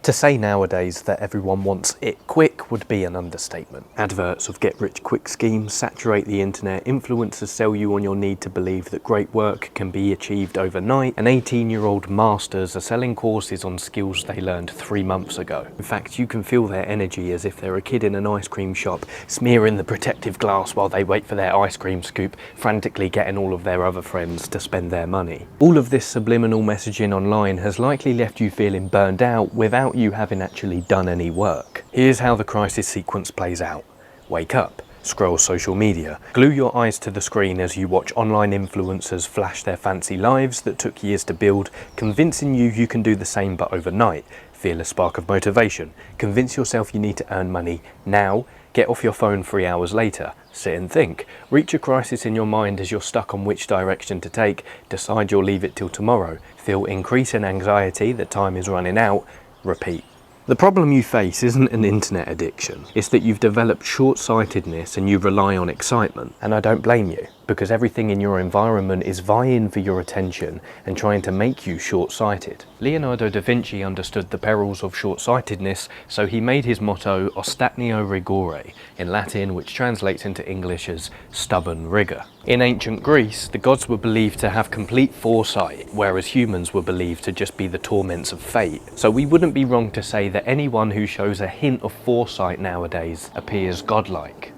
To say nowadays that everyone wants it quick would be an understatement. Adverts of get-rich-quick schemes saturate the internet, influencers sell you on your need to believe that great work can be achieved overnight, and 18-year-old masters are selling courses on skills they learned 3 months ago. In fact, you can feel their energy as if they're a kid in an ice cream shop, smearing the protective glass while they wait for their ice cream scoop, frantically getting all of their other friends to spend their money. All of this subliminal messaging online has likely left you feeling burned out without you having actually done any work. Here's how the crisis sequence plays out. Wake up, scroll social media, glue your eyes to the screen as you watch online influencers flash their fancy lives that took years to build, convincing you can do the same but overnight. Feel a spark of motivation, convince yourself you need to earn money now, get off your phone 3 hours later, sit and think, reach a crisis in your mind as you're stuck on which direction to take, decide you'll leave it till tomorrow, feel increasing anxiety that time is running out, repeat. The problem you face isn't an internet addiction, it's that you've developed short-sightedness and you rely on excitement. And I don't blame you, because everything in your environment is vying for your attention and trying to make you short-sighted. Leonardo da Vinci understood the perils of short-sightedness, so he made his motto ostatnio rigore, in Latin, which translates into English as stubborn rigour. In ancient Greece, the gods were believed to have complete foresight, whereas humans were believed to just be the torments of fate. So we wouldn't be wrong to say that anyone who shows a hint of foresight nowadays appears godlike.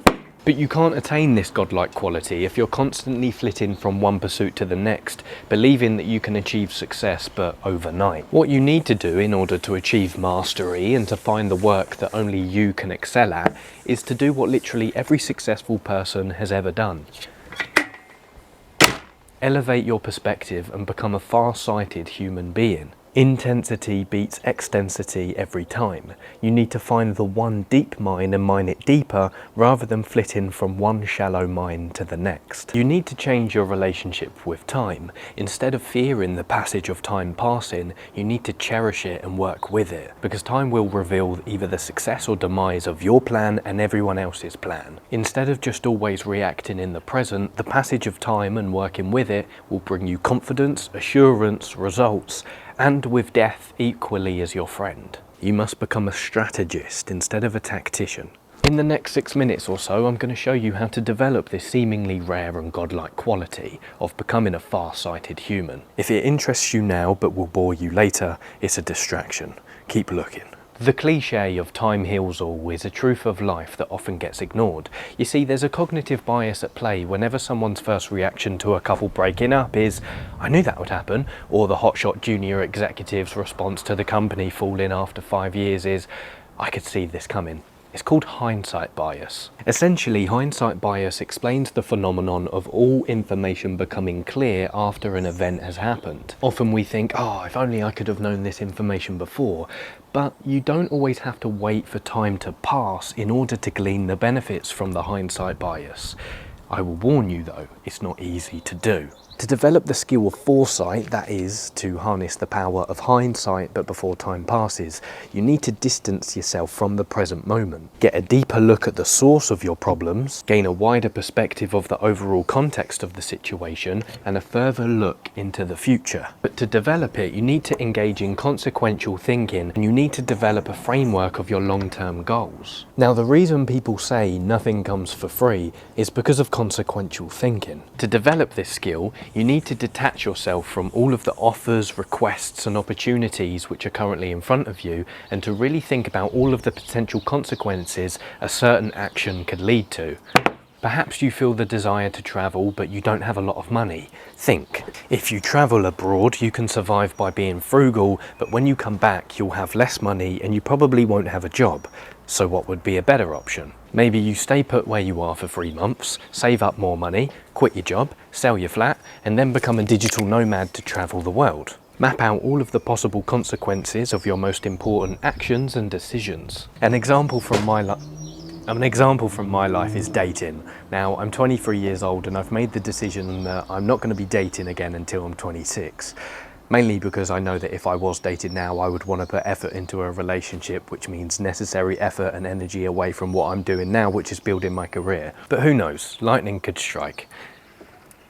But you can't attain this godlike quality if you're constantly flitting from one pursuit to the next, believing that you can achieve success but overnight. What you need to do in order to achieve mastery and to find the work that only you can excel at is to do what literally every successful person has ever done. Elevate your perspective and become a far-sighted human being. Intensity beats extensity every time. You need to find the one deep mine and mine it deeper rather than flitting from one shallow mine to the next. You need to change your relationship with time. Instead of fearing the passage of time passing, you need to cherish it and work with it, because time will reveal either the success or demise of your plan and everyone else's plan. Instead of just always reacting in the present, the passage of time and working with it will bring you confidence, assurance, results, and with death equally as your friend. You must become a strategist instead of a tactician. In the next 6 minutes or so, I'm going to show you how to develop this seemingly rare and godlike quality of becoming a far-sighted human. If it interests you now but will bore you later, it's a distraction. Keep looking. The cliche of time heals all is a truth of life that often gets ignored. You see, there's a cognitive bias at play whenever someone's first reaction to a couple breaking up is, "I knew that would happen," or the hotshot junior executive's response to the company falling after 5 years is, "I could see this coming." It's called hindsight bias. Essentially, hindsight bias explains the phenomenon of all information becoming clear after an event has happened. Often we think, oh, if only I could have known this information before. But you don't always have to wait for time to pass in order to glean the benefits from the hindsight bias. I will warn you though, it's not easy to do. To develop the skill of foresight, that is, to harness the power of hindsight but before time passes, you need to distance yourself from the present moment. Get a deeper look at the source of your problems, gain a wider perspective of the overall context of the situation, and a further look into the future. But to develop it, you need to engage in consequential thinking, and you need to develop a framework of your long-term goals. Now, the reason people say nothing comes for free is because of consequential thinking. To develop this skill, you need to detach yourself from all of the offers, requests and opportunities which are currently in front of you, and to really think about all of the potential consequences a certain action could lead to. Perhaps you feel the desire to travel, but you don't have a lot of money. Think, if you travel abroad, you can survive by being frugal, but when you come back, you'll have less money and you probably won't have a job. So what would be a better option? Maybe you stay put where you are for 3 months, save up more money, quit your job, sell your flat, and then become a digital nomad to travel the world. Map out all of the possible consequences of your most important actions and decisions. An example from my life is dating. Now, I'm 23 years old and I've made the decision that I'm not going to be dating again until I'm 26. Mainly because I know that if I was dating now, I would want to put effort into a relationship, which means necessary effort and energy away from what I'm doing now, which is building my career. But who knows, lightning could strike.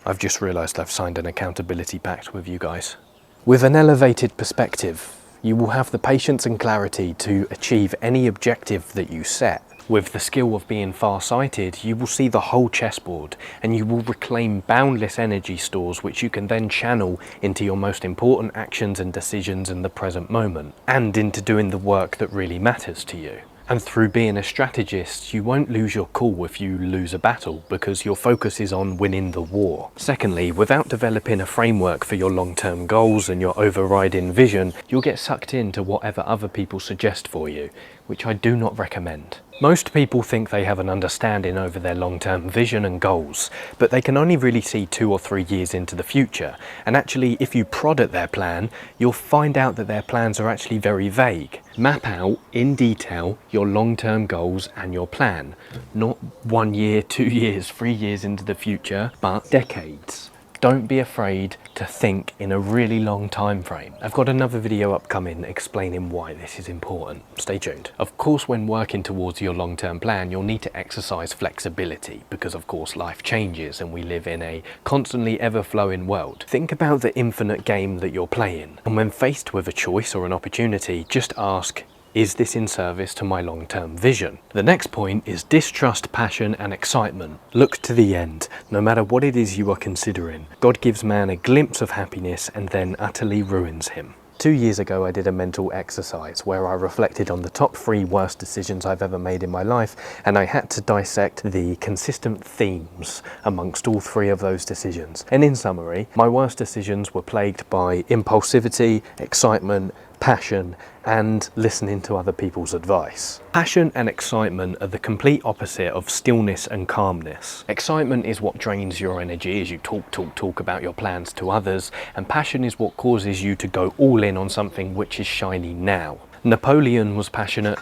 I've just realised I've signed an accountability pact with you guys. With an elevated perspective, You will have the patience and clarity to achieve any objective that you set. With the skill of being far-sighted, you will see the whole chessboard and you will reclaim boundless energy stores which you can then channel into your most important actions and decisions in the present moment, and into doing the work that really matters to you. And through being a strategist, you won't lose your cool if you lose a battle, because your focus is on winning the war. Secondly, without developing a framework for your long-term goals and your overriding vision, you'll get sucked into whatever other people suggest for you, which I do not recommend. Most people think they have an understanding over their long-term vision and goals, but they can only really see 2 or 3 years into the future. And actually, if you prod at their plan, you'll find out that their plans are actually very vague. Map out in detail your long-term goals and your plan. Not 1 year, 2 years, 3 years into the future, but decades. Don't be afraid to think in a really long time frame. I've got another video upcoming explaining why this is important. Stay tuned. Of course, when working towards your long-term plan, you'll need to exercise flexibility because, of course, life changes and we live in a constantly ever-flowing world. Think about the infinite game that you're playing, and when faced with a choice or an opportunity, just ask, is this in service to my long-term vision? The next point is distrust, passion and excitement. Look to the end, no matter what it is you are considering. God gives man a glimpse of happiness and then utterly ruins him. 2 years ago, I did a mental exercise where I reflected on the top 3 worst decisions I've ever made in my life, and I had to dissect the consistent themes amongst all 3 of those decisions. And in summary, my worst decisions were plagued by impulsivity, excitement, passion, and listening to other people's advice. Passion and excitement are the complete opposite of stillness and calmness. Excitement is what drains your energy as you talk about your plans to others, and passion is what causes you to go all in on something which is shiny now. Napoleon was passionate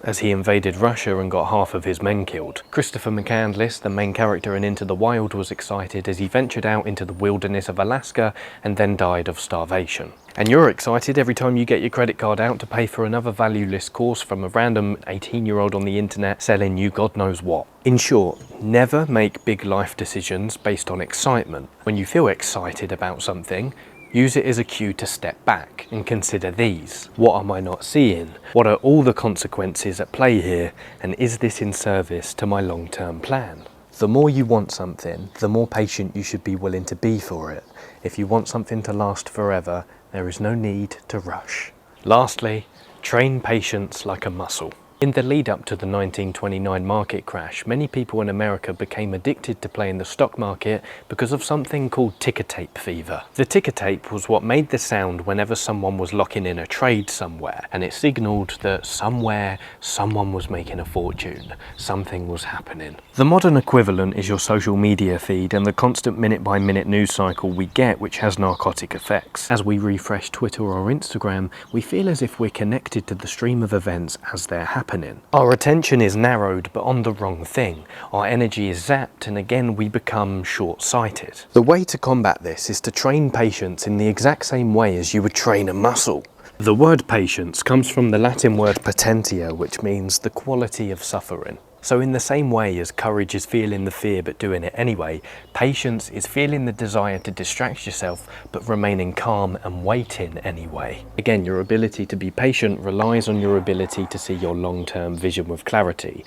as he invaded Russia and got half of his men killed. Christopher McCandless, the main character in Into the Wild, was excited as he ventured out into the wilderness of Alaska and then died of starvation. And you're excited every time you get your credit card out to pay for another valueless course from a random 18-year-old on the internet selling you God knows what. In short, never make big life decisions based on excitement. When you feel excited about something, use it as a cue to step back and consider these. What am I not seeing? What are all the consequences at play here? And is this in service to my long-term plan? The more you want something, the more patient you should be willing to be for it. If you want something to last forever, there is no need to rush. Lastly, train patience like a muscle. In the lead up to the 1929 market crash, many people in America became addicted to playing the stock market because of something called ticker tape fever. The ticker tape was what made the sound whenever someone was locking in a trade somewhere, and it signaled that somewhere someone was making a fortune, something was happening. The modern equivalent is your social media feed and the constant minute-by-minute news cycle we get, which has narcotic effects. As we refresh Twitter or Instagram, we feel as if we're connected to the stream of events as they're happening. Our attention is narrowed but on the wrong thing. Our energy is zapped and again we become short-sighted. The way to combat this is to train patience in the exact same way as you would train a muscle. The word patience comes from the Latin word patientia, which means the quality of suffering. So in the same way as courage is feeling the fear but doing it anyway, patience is feeling the desire to distract yourself but remaining calm and waiting anyway. Again, your ability to be patient relies on your ability to see your long-term vision with clarity.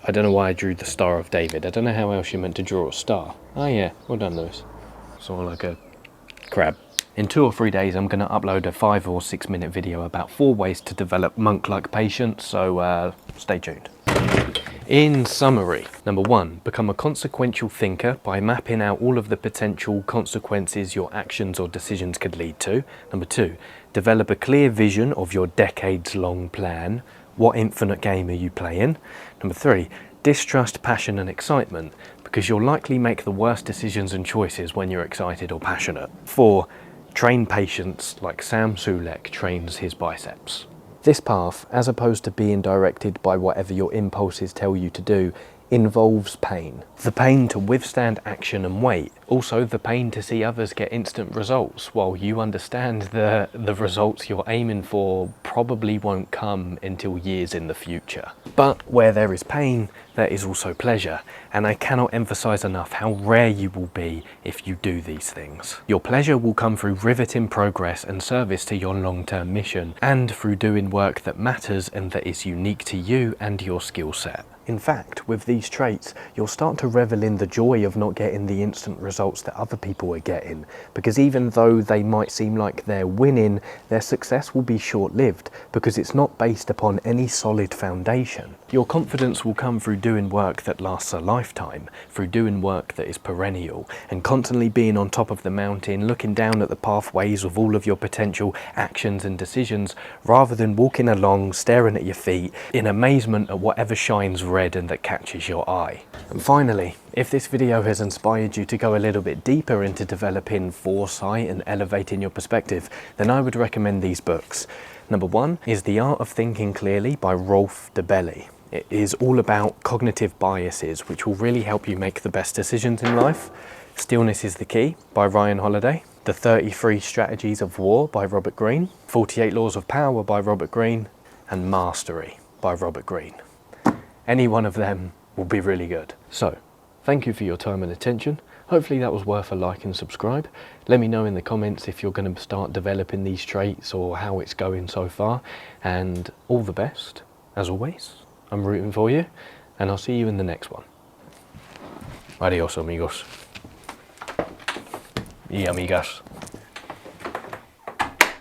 I don't know why I drew the Star of David. I don't know how else you're meant to draw a star. Oh yeah, well done, Lewis. Sort of like a crab. In 2 or 3 days, I'm going to upload a 5 or 6 minute video about 4 ways to develop monk-like patience, so stay tuned. In summary, number 1, become a consequential thinker by mapping out all of the potential consequences your actions or decisions could lead to. Number 2, develop a clear vision of your decades-long plan. What infinite game are you playing? Number 3, distrust passion and excitement, because you'll likely make the worst decisions and choices when you're excited or passionate. 4, train patience like Sam Sulek trains his biceps. This path, as opposed to being directed by whatever your impulses tell you to do, involves pain. The pain to withstand action and wait. Also the pain to see others get instant results while you understand the results you're aiming for probably won't come until years in the future. But where there is pain, there is also pleasure, and I cannot emphasize enough how rare you will be if you do these things. Your pleasure will come through riveting progress and service to your long-term mission, and through doing work that matters and that is unique to you and your skill set. In fact, with these traits, you'll start to revel in the joy of not getting the instant results that other people are getting, because even though they might seem like they're winning, their success will be short-lived because it's not based upon any solid foundation. Your confidence will come through doing work that lasts a lifetime, through doing work that is perennial, and constantly being on top of the mountain, looking down at the pathways of all of your potential actions and decisions, rather than walking along, staring at your feet, in amazement at whatever shines red and that catches your eye. And finally, if this video has inspired you to go a little bit deeper into developing foresight and elevating your perspective, then I would recommend these books. Number one is The Art of Thinking Clearly by Rolf DeBelly. It is all about cognitive biases, which will really help you make the best decisions in life. Stillness is the Key by Ryan Holiday. The 33 Strategies of War by Robert Greene. 48 Laws of Power by Robert Greene. And Mastery by Robert Greene. Any one of them will be really good. So, thank you for your time and attention. Hopefully that was worth a like and subscribe. Let me know in the comments if you're going to start developing these traits or how it's going so far. And all the best, as always. I'm rooting for you, and I'll see you in the next one. Adios, amigos. Y amigas.